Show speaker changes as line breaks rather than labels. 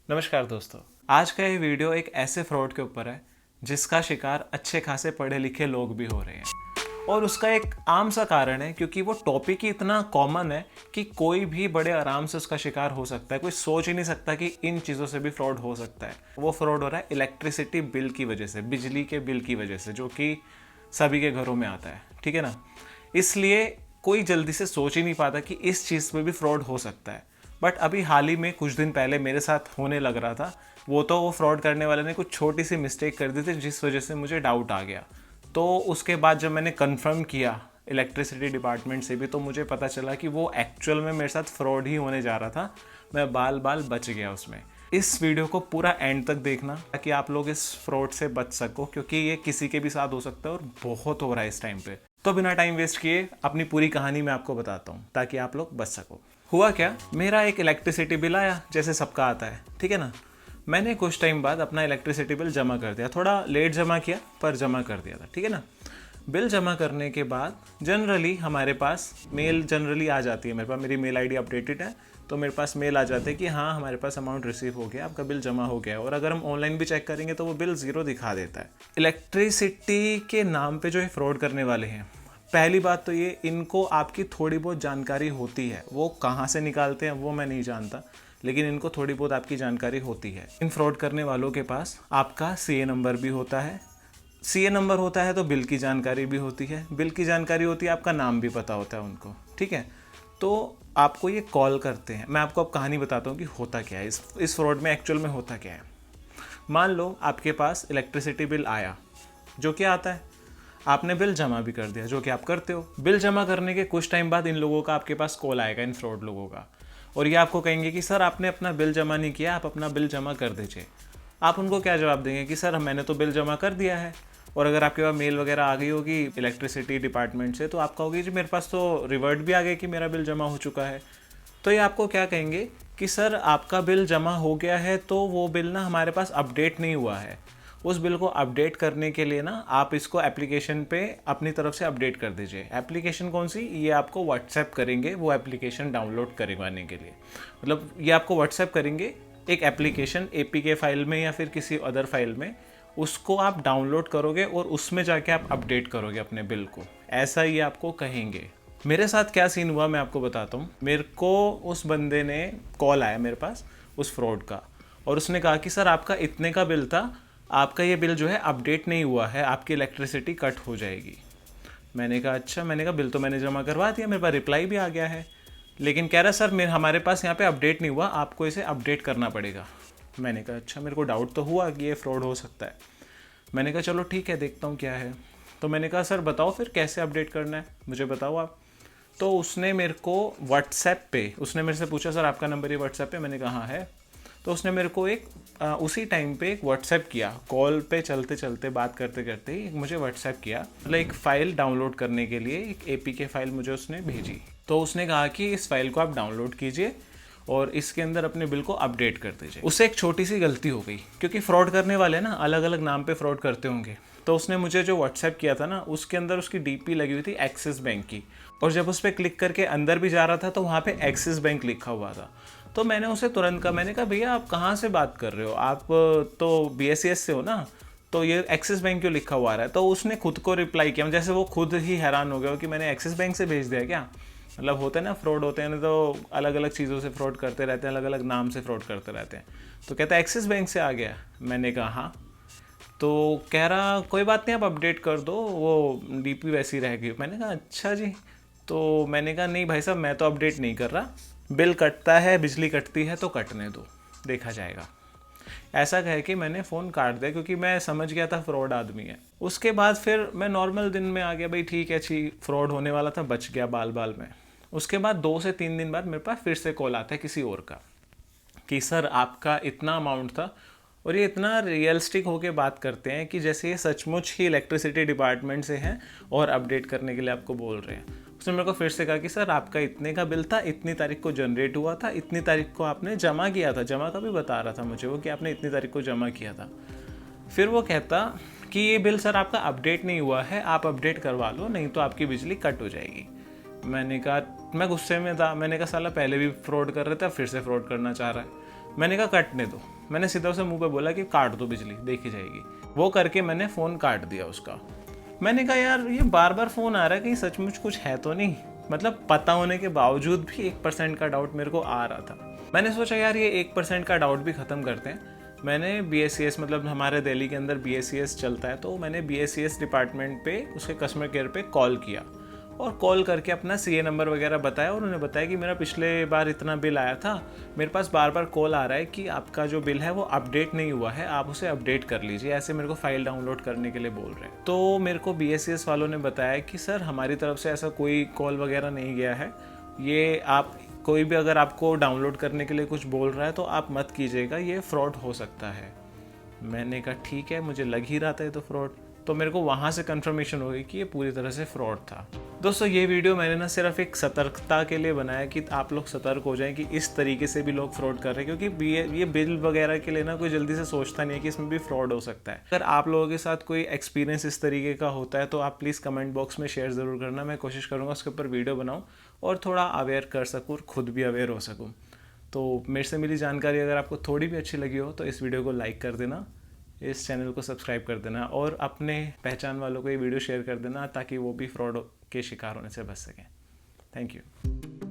नमस्कार दोस्तों, आज का ये वीडियो एक ऐसे फ्रॉड के ऊपर है जिसका शिकार अच्छे खासे पढ़े लिखे लोग भी हो रहे हैं। और उसका एक आम सा कारण है क्योंकि वो टॉपिक ही इतना कॉमन है कि कोई भी बड़े आराम से उसका शिकार हो सकता है। कोई सोच ही नहीं सकता कि इन चीज़ों से भी फ्रॉड हो सकता है। वो फ्रॉड हो रहा है इलेक्ट्रिसिटी बिल की वजह से, बिजली के बिल की वजह से, जो कि सभी के घरों में आता है। ठीक है ना। इसलिए कोई जल्दी से सोच ही नहीं पाता कि इस चीज़ में भी फ्रॉड हो सकता है। बट अभी हाल ही में कुछ दिन पहले मेरे साथ होने लग रहा था। वो फ्रॉड करने वाले ने कुछ छोटी सी मिस्टेक कर दी थी जिस वजह से मुझे डाउट आ गया। तो उसके बाद जब मैंने कंफर्म किया इलेक्ट्रिसिटी डिपार्टमेंट से भी, तो मुझे पता चला कि वो एक्चुअल में मेरे साथ फ्रॉड ही होने जा रहा था। मैं बाल बाल बच गया उसमें। इस वीडियो को पूरा एंड तक देखना ताकि आप लोग इस फ्रॉड से बच सको, क्योंकि ये किसी के भी साथ हो सकता है और बहुत हो रहा है इस टाइम पे। तो बिना टाइम वेस्ट किए अपनी पूरी कहानी मैं आपको बताता हूँ ताकि आप लोग बच सको। हुआ क्या, मेरा एक इलेक्ट्रिसिटी बिल आया जैसे सबका आता है। ठीक है ना। मैंने कुछ टाइम बाद अपना इलेक्ट्रिसिटी बिल जमा कर दिया, थोड़ा लेट जमा किया पर जमा कर दिया था। ठीक है ना। बिल जमा करने के बाद जनरली हमारे पास मेल जनरली आ जाती है। मेरे पास मेरी मेल आईडी अपडेटेड है, तो मेरे पास मेल आ जाते हैं कि हाँ हमारे पास अमाउंट रिसीव हो गया, आपका बिल जमा हो गया है। और अगर हम ऑनलाइन भी चेक करेंगे तो वो बिल ज़ीरो दिखा देता है। इलेक्ट्रिसिटी के नाम पे जो है फ्रॉड करने वाले हैं, पहली बात तो ये, इनको आपकी थोड़ी बहुत जानकारी होती है। वो कहाँ से निकालते हैं वो मैं नहीं जानता, लेकिन इनको थोड़ी बहुत आपकी जानकारी होती है। इन फ्रॉड करने वालों के पास आपका सीए नंबर भी होता है। सीए नंबर होता है तो बिल की जानकारी भी होती है। बिल की जानकारी होती है, आपका नाम भी पता होता है उनको। ठीक है। तो आपको ये कॉल करते हैं। मैं आपको अब कहानी बताता हूँ कि होता क्या है इस फ्रॉड में, एक्चुअल में होता क्या है। मान लो आपके पास इलेक्ट्रिसिटी बिल आया, जो क्या आता है, आपने बिल जमा भी कर दिया, जो कि आप करते हो। बिल जमा करने के कुछ टाइम बाद इन लोगों का आपके पास कॉल आएगा, इन फ्रॉड लोगों का, और ये आपको कहेंगे कि सर आपने अपना बिल जमा नहीं किया, आप अपना बिल जमा कर दीजिए। आप उनको क्या जवाब देंगे कि सर मैंने तो बिल जमा कर दिया है। और अगर आपके पास मेल वगैरह आ गई होगी इलेक्ट्रिसिटी डिपार्टमेंट से, तो आप कहोगे जी मेरे पास तो रिवर्ट भी आ गया कि मेरा बिल जमा हो चुका है। तो ये आपको क्या कहेंगे कि सर आपका बिल जमा हो गया है, तो वो बिल ना हमारे पास अपडेट नहीं हुआ है। उस बिल को अपडेट करने के लिए ना आप इसको एप्लीकेशन पे अपनी तरफ से अपडेट कर दीजिए। एप्लीकेशन कौन सी, ये आपको व्हाट्सएप करेंगे वो एप्लीकेशन डाउनलोड करवाने के लिए। मतलब ये आपको व्हाट्सएप करेंगे एक एप्लीकेशन एपीके फाइल में या फिर किसी अदर फाइल में, उसको आप डाउनलोड करोगे और उसमें जाके आप अपडेट करोगे अपने बिल को। ऐसा ये आपको कहेंगे। मेरे साथ क्या सीन हुआ मैं आपको बताता हूँ। मेरे को उस बंदे ने कॉल आया मेरे पास उस फ्रॉड का, और उसने कहा कि सर आपका इतने का बिल था, आपका ये बिल जो है अपडेट नहीं हुआ है, आपकी इलेक्ट्रिसिटी कट हो जाएगी। मैंने कहा अच्छा। मैंने कहा बिल तो मैंने जमा करवा दिया, मेरे पास रिप्लाई भी आ गया है, लेकिन कह रहा सर हमारे पास यहाँ पे अपडेट नहीं हुआ, आपको इसे अपडेट करना पड़ेगा। मैंने कहा अच्छा। मेरे को डाउट तो हुआ कि ये फ्रॉड हो सकता है। मैंने कहा चलो ठीक है, देखता हूँ क्या है। तो मैंने कहा सर बताओ फिर कैसे अपडेट करना है, मुझे बताओ आप। तो उसने मेरे को व्हाट्सएप पे, उसने मेरे से पूछा सर आपका नंबर ये व्हाट्सएप पे, मैंने कहा हाँ है। तो उसने मेरे को एक उसी टाइम पे एक व्हाट्सएप किया, कॉल पे चलते चलते बात करते करते ही मुझे व्हाट्सएप किया। मतलब एक फ़ाइल डाउनलोड करने के लिए एक एपीके फाइल मुझे उसने भेजी। तो उसने कहा कि इस फाइल को आप डाउनलोड कीजिए और इसके अंदर अपने बिल को अपडेट कर दीजिए। उससे एक छोटी सी गलती हो गई, क्योंकि फ्रॉड करने वाले ना अलग अलग नाम पे फ्रॉड करते होंगे। तो उसने मुझे जो व्हाट्सएप किया था ना, उसके अंदर उसकी डीपी लगी हुई थी एक्सिस बैंक की, और जब उस पर क्लिक करके अंदर भी जा रहा था तो वहाँ पे एक्सिस बैंक लिखा हुआ था। तो मैंने उसे तुरंत कहा, मैंने कहा भैया आप कहाँ से बात कर रहे हो, आप तो बीएससीएस से हो ना, तो ये एक्सिस बैंक क्यों लिखा हुआ आ रहा है। तो उसने खुद को रिप्लाई किया, जैसे वो खुद ही हैरान हो गया कि मैंने एक्सिस बैंक से भेज दिया क्या। मतलब होते हैं ना फ्रॉड होते हैं ना, तो अलग अलग चीज़ों से फ्रॉड करते रहते हैं, अलग अलग नाम से फ्रॉड करते रहते हैं। तो कहता है एक्सिस बैंक से आ गया। मैंने कहा हाँ। तो कह रहा कोई बात नहीं आप अपडेट कर दो, वो डीपी वैसी रह गई। मैंने कहा अच्छा जी। तो मैंने कहा नहीं भाई साहब मैं तो अपडेट नहीं कर रहा, बिल कटता है, बिजली कटती है तो कटने दो, देखा जाएगा। ऐसा कह के मैंने फ़ोन काट दिया, क्योंकि मैं समझ गया था फ्रॉड आदमी है। उसके बाद फिर मैं नॉर्मल दिन में आ गया, भाई ठीक है जी फ्रॉड होने वाला था, बच गया बाल बाल में। उसके बाद 2 से 3 दिन बाद मेरे पास फिर से कॉल आता है किसी और का कि सर आपका इतना अमाउंट था। और ये इतना रियलिस्टिक होके बात करते हैं कि जैसे ये सचमुच ही इलेक्ट्रिसिटी डिपार्टमेंट से हैं और अपडेट करने के लिए आपको बोल रहे हैं। उसने मेरे को फिर से कहा कि सर आपका इतने का बिल था, इतनी तारीख को जनरेट हुआ था, इतनी तारीख को आपने जमा किया था। जमा का भी बता रहा था मुझे वो कि आपने इतनी तारीख को जमा किया था। फिर वो कहता कि ये बिल सर आपका अपडेट नहीं हुआ है, आप अपडेट करवा लो नहीं तो आपकी बिजली कट हो जाएगी। मैंने कहा, मैं गुस्से में था, मैंने कहा साला पहले भी फ्रॉड कर रहा था फिर से फ्रॉड करना चाह रहा है। मैंने कहा कटने दो। मैंने सीधा उसे मुंह पे बोला कि काट दो बिजली, देखी जाएगी। वो करके मैंने फ़ोन काट दिया उसका। मैंने कहा यार ये बार बार फ़ोन आ रहा है, कहीं सचमुच कुछ है तो नहीं। मतलब पता होने के बावजूद भी 1% का डाउट मेरे को आ रहा था। मैंने सोचा यार ये 1% का डाउट भी ख़त्म करते हैं। मैंने BSCS, मतलब हमारे दिल्ली के अंदर BSCS चलता है, तो मैंने BSCS डिपार्टमेंट पे उसके कस्टमर केयर पे कॉल किया और कॉल करके अपना CA नंबर वगैरह बताया और उन्होंने बताया कि मेरा पिछले बार इतना बिल आया था, मेरे पास बार बार कॉल आ रहा है कि आपका जो बिल है वो अपडेट नहीं हुआ है, आप उसे अपडेट कर लीजिए, ऐसे मेरे को फाइल डाउनलोड करने के लिए बोल रहे हैं। तो मेरे को BSCS वालों ने बताया कि सर हमारी तरफ से ऐसा कोई कॉल वगैरह नहीं गया है, ये आप कोई भी अगर आपको डाउनलोड करने के लिए कुछ बोल रहा है तो आप मत कीजिएगा, ये फ्रॉड हो सकता है। मैंने कहा ठीक है, मुझे लग ही रहा था ये तो फ्रॉड। तो मेरे को वहाँ से कंफर्मेशन हो गई कि ये पूरी तरह से फ्रॉड था। दोस्तों ये वीडियो मैंने ना सिर्फ एक सतर्कता के लिए बनाया कि आप लोग सतर्क हो जाएं कि इस तरीके से भी लोग फ्रॉड कर रहे हैं, क्योंकि ये बिल वगैरह के लिए ना कोई जल्दी से सोचता नहीं है कि इसमें भी फ्रॉड हो सकता है। अगर आप लोगों के साथ कोई एक्सपीरियंस इस तरीके का होता है तो आप प्लीज़ कमेंट बॉक्स में शेयर ज़रूर करना। मैं कोशिश करूँगा उसके ऊपर वीडियो बनाऊँ और थोड़ा अवेयर कर सकूँ और खुद भी अवेयर हो सकूँ। तो मेरे से मिली जानकारी अगर आपको थोड़ी भी अच्छी लगी हो तो इस वीडियो को लाइक कर देना, इस चैनल को सब्सक्राइब कर देना और अपने पहचान वालों को ये वीडियो शेयर कर देना ताकि वो भी फ्रॉड के शिकार होने से बच सकें। Thank you.